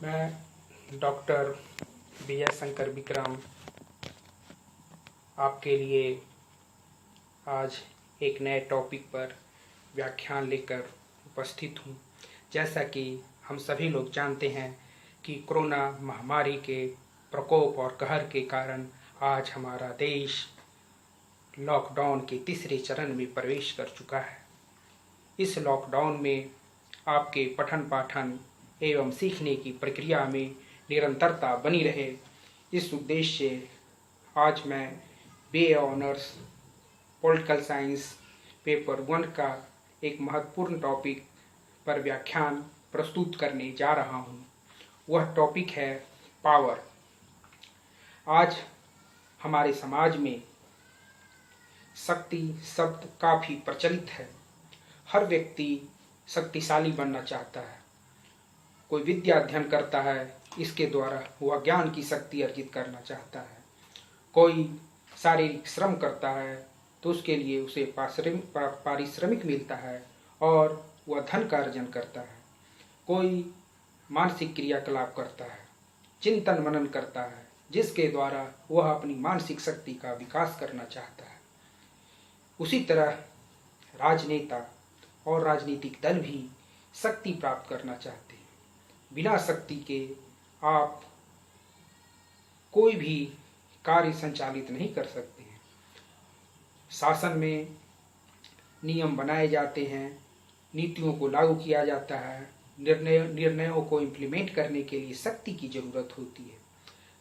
मैं डॉक्टर विजय शंकर विक्रम आपके लिए आज एक नए टॉपिक पर व्याख्यान लेकर उपस्थित हूँ। जैसा कि हम सभी लोग जानते हैं कि कोरोना महामारी के प्रकोप और कहर के कारण आज हमारा देश लॉकडाउन के तीसरे चरण में प्रवेश कर चुका है। इस लॉकडाउन में आपके पठन पाठन एवं सीखने की प्रक्रिया में निरंतरता बनी रहे, इस उद्देश्य से आज मैं BA honours political science paper 1 का एक महत्वपूर्ण टॉपिक पर व्याख्यान प्रस्तुत करने जा रहा हूँ। वह टॉपिक है पावर। आज हमारे समाज में शक्ति शब्द काफ़ी प्रचलित है। हर व्यक्ति शक्तिशाली बनना चाहता है। कोई विद्या अध्ययन करता है, इसके द्वारा वह ज्ञान की शक्ति अर्जित करना चाहता है। कोई शारीरिक श्रम करता है तो उसके लिए उसे पारिश्रमिक मिलता है और वह धन का अर्जन करता है। कोई मानसिक क्रियाकलाप करता है, चिंतन मनन करता है, जिसके द्वारा वह अपनी मानसिक शक्ति का विकास करना चाहता है। उसी तरह राजनेता और राजनीतिक दल भी शक्ति प्राप्त करना चाहते हैं। बिना शक्ति के आप कोई भी कार्य संचालित नहीं कर सकते हैं। शासन में नियम बनाए जाते हैं, नीतियों को लागू किया जाता है, निर्णयों को इम्प्लीमेंट करने के लिए शक्ति की जरूरत होती है।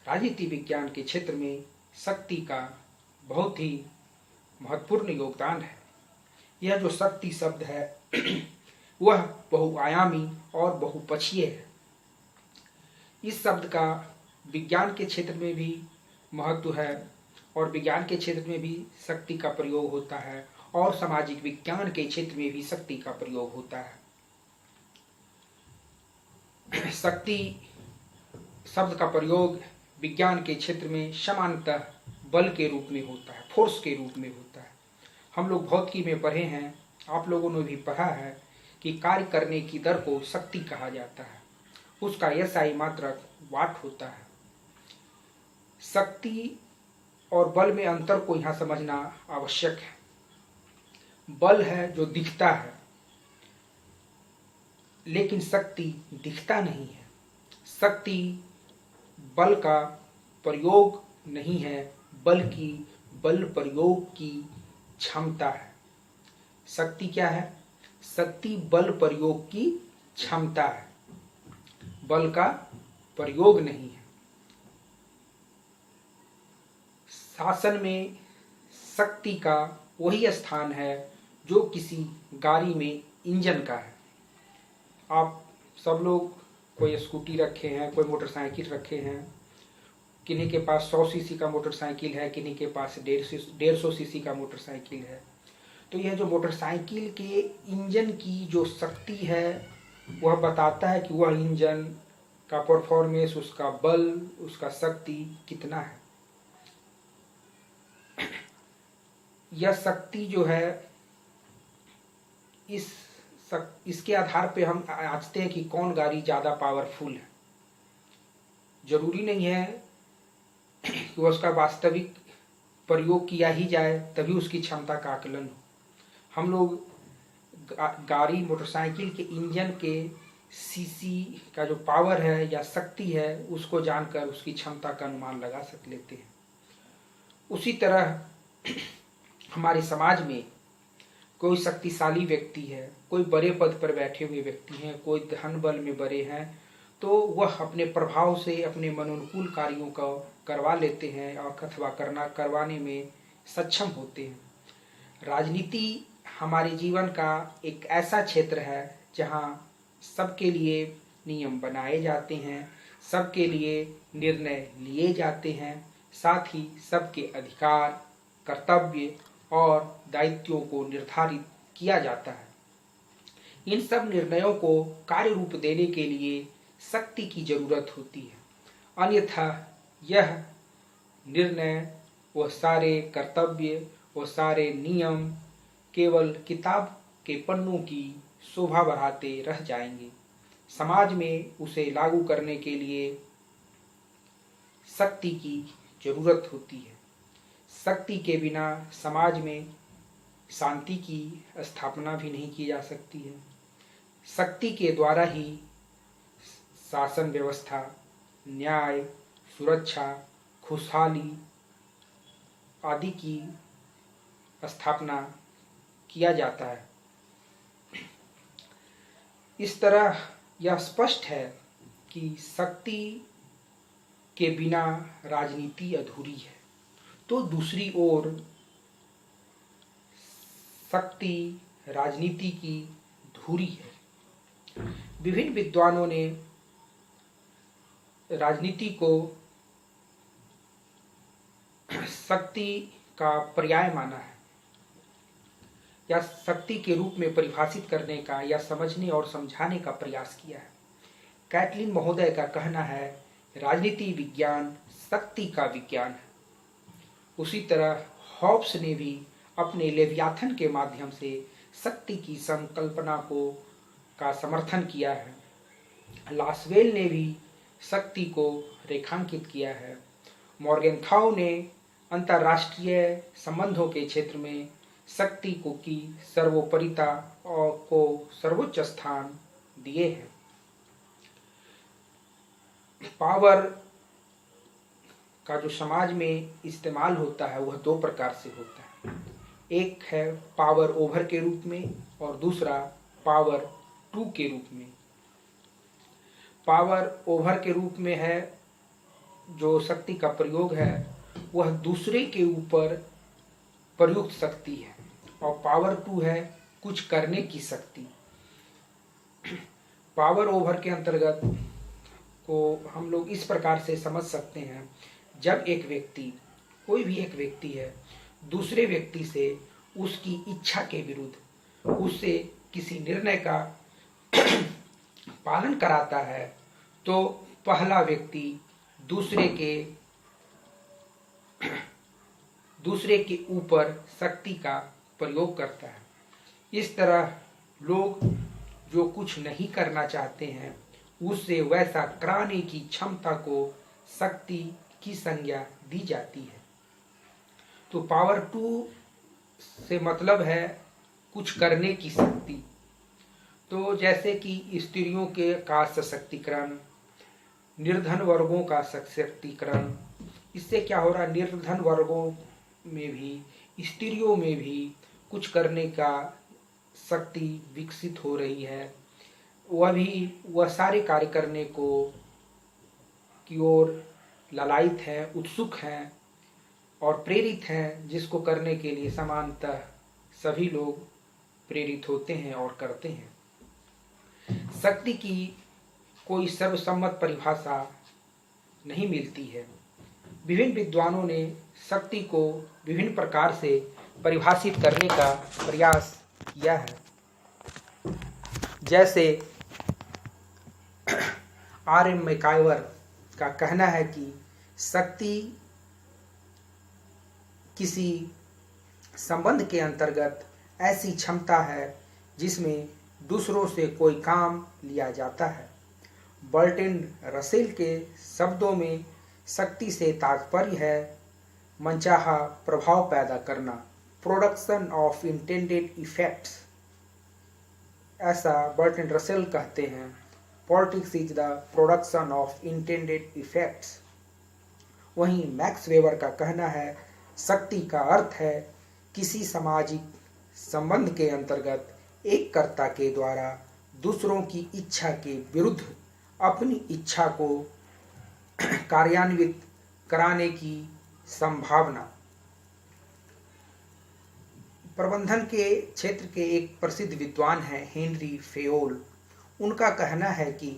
राजनीति विज्ञान के क्षेत्र में शक्ति का बहुत ही महत्वपूर्ण योगदान है। यह जो शक्ति शब्द है वह बहुआयामी और बहुपक्षीय है। इस शब्द का विज्ञान के क्षेत्र में भी महत्व है और विज्ञान के क्षेत्र में भी शक्ति का प्रयोग होता है और सामाजिक विज्ञान के क्षेत्र में भी शक्ति का प्रयोग होता है। शक्ति शब्द का प्रयोग विज्ञान के क्षेत्र में सामान्यतः बल के रूप में होता है, फोर्स के रूप में होता है। हम लोग भौतिकी में पढ़े हैं, आप लोगों ने भी पढ़ा है कि कार्य करने की दर को शक्ति कहा जाता है। उसका SI मात्रक वाट होता है। शक्ति और बल में अंतर को यहाँ समझना आवश्यक है। बल है जो दिखता है, लेकिन शक्ति दिखता नहीं है। शक्ति बल का प्रयोग नहीं है, बल्कि बल प्रयोग की क्षमता है। शक्ति क्या है? शक्ति बल प्रयोग की क्षमता है, बल का प्रयोग नहीं है। शासन में शक्ति का वही स्थान है जो किसी गाड़ी में इंजन का है। आप सब लोग कोई स्कूटी रखे हैं, कोई मोटरसाइकिल रखे हैं, किन्हीं के पास 100 सीसी का मोटरसाइकिल है, किन्हीं के पास 150 सीसी का मोटरसाइकिल है। तो यह जो मोटरसाइकिल के इंजन की जो शक्ति है वह बताता है कि वह इंजन का परफॉर्मेंस, उसका बल, उसका शक्ति कितना है। यह शक्ति जो है इसके आधार पे हम आंकते हैं कि कौन गाड़ी ज़्यादा पावरफुल है। जरूरी नहीं है कि उसका वास्तविक प्रयोग किया ही जाए तभी उसकी क्षमता का आकलन हो। हम लोग गाड़ी मोटरसाइकिल के इंजन के सीसी का जो पावर है या शक्ति है उसको जानकर उसकी क्षमता का अनुमान लगा लेते हैं। उसी तरह हमारे समाज में कोई शक्तिशाली व्यक्ति है, कोई बड़े पद पर बैठे हुए व्यक्ति हैं, कोई धन बल में बड़े हैं, तो वह अपने प्रभाव से अपने मनोनुकूल कार्यों को करवा लेते हैं और अथवा करवाने में सक्षम होते हैं। राजनीति हमारे जीवन का एक ऐसा क्षेत्र है जहाँ सबके लिए नियम बनाए जाते हैं, सबके लिए निर्णय लिए जाते हैं, साथ ही सबके अधिकार, कर्तव्य और दायित्वों को निर्धारित किया जाता है। इन सब निर्णयों को कार्य रूप देने के लिए शक्ति की जरूरत होती है। अन्यथा यह निर्णय, वह सारे कर्तव्य, वह सारे नियम केवल किताब के पन्नों की शोभा बढ़ाते रह जाएंगे। समाज में उसे लागू करने के लिए शक्ति की जरूरत होती है। शक्ति के बिना समाज में शांति की स्थापना भी नहीं की जा सकती है। शक्ति के द्वारा ही शासन व्यवस्था, न्याय, सुरक्षा, खुशहाली आदि की स्थापना किया जाता है। इस तरह यह स्पष्ट है कि शक्ति के बिना राजनीति अधूरी है। तो दूसरी ओर शक्ति राजनीति की धुरी है। विभिन्न विद्वानों ने राजनीति को शक्ति का पर्याय माना है, या शक्ति के रूप में परिभाषित करने का या समझने और समझाने का प्रयास किया है। कैटलिन महोदय का कहना है, राजनीति विज्ञान शक्ति का विज्ञान है। उसी तरह हॉब्स ने भी अपने लेवियाथन के माध्यम से शक्ति की संकल्पना का समर्थन किया है। लासवेल ने भी शक्ति को रेखांकित किया है। मॉर्गेनथाउ ने अंतर्राष्ट्रीय संबंधों के क्षेत्र में शक्ति को की सर्वोपरिता और को सर्वोच्च स्थान दिए हैं। पावर का जो समाज में इस्तेमाल होता है वह दो प्रकार से होता है। एक है पावर ओवर के रूप में और दूसरा पावर टू के रूप में। पावर ओवर के रूप में है जो शक्ति का प्रयोग है वह दूसरे के ऊपर प्रयुक्त शक्ति है, और पावर टू है कुछ करने की शक्ति। पावर ओवर के अंतर्गत को हम लोग इस प्रकार से समझ सकते हैं, जब एक व्यक्ति, कोई भी एक व्यक्ति है, दूसरे व्यक्ति से उसकी इच्छा के विरुद्ध उससे किसी निर्णय का पालन कराता है, तो पहला व्यक्ति दूसरे के ऊपर शक्ति का प्रयोग करता है। इस तरह लोग जो कुछ नहीं करना चाहते हैं उससे वैसा कराने की क्षमता को शक्ति की संज्ञा दी जाती है। तो पावर टू से मतलब है कुछ करने की शक्ति। तो जैसे कि स्त्रियों का सशक्तिकरण, निर्धन वर्गों का सशक्तिकरण, इससे क्या हो रहा है, निर्धन वर्गों में भी, स्त्रियों में भी कुछ करने का शक्ति विकसित हो रही है। वह सारे कार्य करने की ओर ललायित हैं, उत्सुक हैं और प्रेरित हैं, जिसको करने के लिए समानतः सभी लोग प्रेरित होते हैं और करते हैं। शक्ति की कोई सर्वसम्मत परिभाषा नहीं मिलती है। विभिन्न विद्वानों ने शक्ति को विभिन्न प्रकार से परिभाषित करने का प्रयास किया है। जैसे R.M. मैकाइवर का कहना है कि शक्ति किसी संबंध के अंतर्गत ऐसी क्षमता है जिसमें दूसरों से कोई काम लिया जाता है। बर्ट्रैंड रसेल के शब्दों में शक्ति से तात्पर्य है मनचाहा प्रभाव पैदा करना, प्रोडक्शन ऑफ इंटेंडेड इफेक्ट्स। ऐसा बर्ट्रैंड रसेल कहते हैं, politics is the production of intended effects. वहीं मैक्स वेबर का कहना है शक्ति का अर्थ है किसी सामाजिक संबंध के अंतर्गत एक कर्ता के द्वारा दूसरों की इच्छा के विरुद्ध अपनी इच्छा को कार्यान्वित कराने की संभावना। प्रबंधन के क्षेत्र के एक प्रसिद्ध विद्वान हैं हेनरी फेयोल। उनका कहना है कि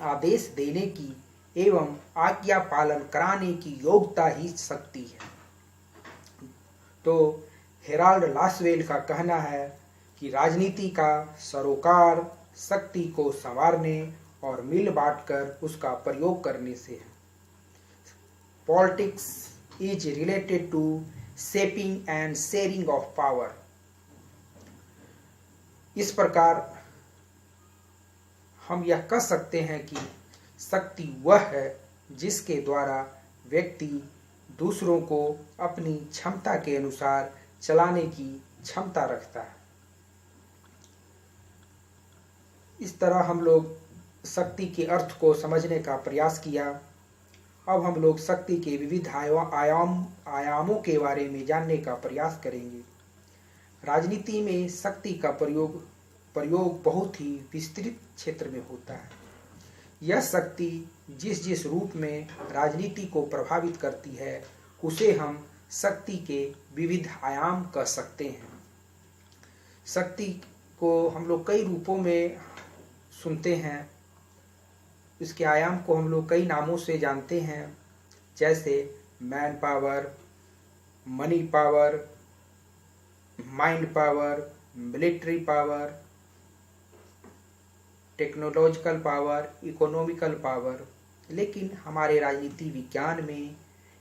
आदेश देने की एवं आज्ञा पालन कराने की योग्यता ही शक्ति है। तो हेराल्ड लासवेल का कहना है कि राजनीति का सरोकार शक्ति को संवारने और मिल बांट कर उसका प्रयोग करने से है। Politics is related to shaping and sharing of power. इस प्रकार हम यह कह सकते हैं कि शक्ति वह है जिसके द्वारा व्यक्ति दूसरों को अपनी क्षमता के अनुसार चलाने की क्षमता रखता है। इस तरह हम लोग शक्ति के अर्थ को समझने का प्रयास किया। अब हम लोग शक्ति के विविध आयामों के बारे में जानने का प्रयास करेंगे। राजनीति में शक्ति का प्रयोग बहुत ही विस्तृत क्षेत्र में होता है। यह शक्ति जिस जिस रूप में राजनीति को प्रभावित करती है उसे हम शक्ति के विविध आयाम कह सकते हैं। शक्ति को हम लोग कई रूपों में सुनते हैं। इसके आयाम को हम लोग कई नामों से जानते हैं, जैसे man power, money power, mind power, military power, technological power, economical power. लेकिन हमारे राजनीति विज्ञान में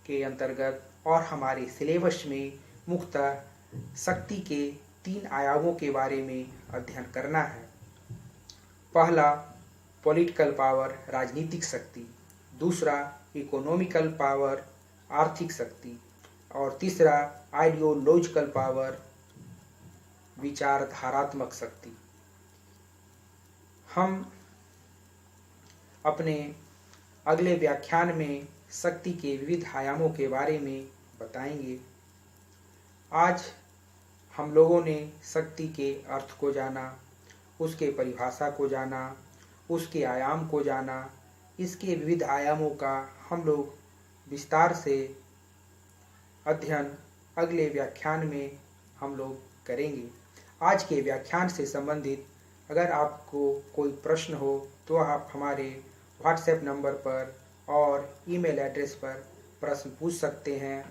के अंतर्गत और हमारे सिलेबस में मुख्यतः शक्ति के 3 आयामों के बारे में अध्ययन करना है। पहला पॉलिटिकल पावर, राजनीतिक शक्ति। दूसरा इकोनॉमिकल पावर, आर्थिक शक्ति। और तीसरा आइडियोलॉजिकल पावर, विचारधारात्मक शक्ति। हम अपने अगले व्याख्यान में शक्ति के विविध आयामों के बारे में बताएंगे। आज हम लोगों ने शक्ति के अर्थ को जाना, उसके परिभाषा को जाना, उसके आयाम को जाना। इसके विविध आयामों का हम लोग विस्तार से अध्ययन अगले व्याख्यान में हम लोग करेंगे। आज के व्याख्यान से संबंधित अगर आपको कोई प्रश्न हो तो आप हमारे व्हाट्सएप नंबर पर और ईमेल एड्रेस पर प्रश्न पूछ सकते हैं।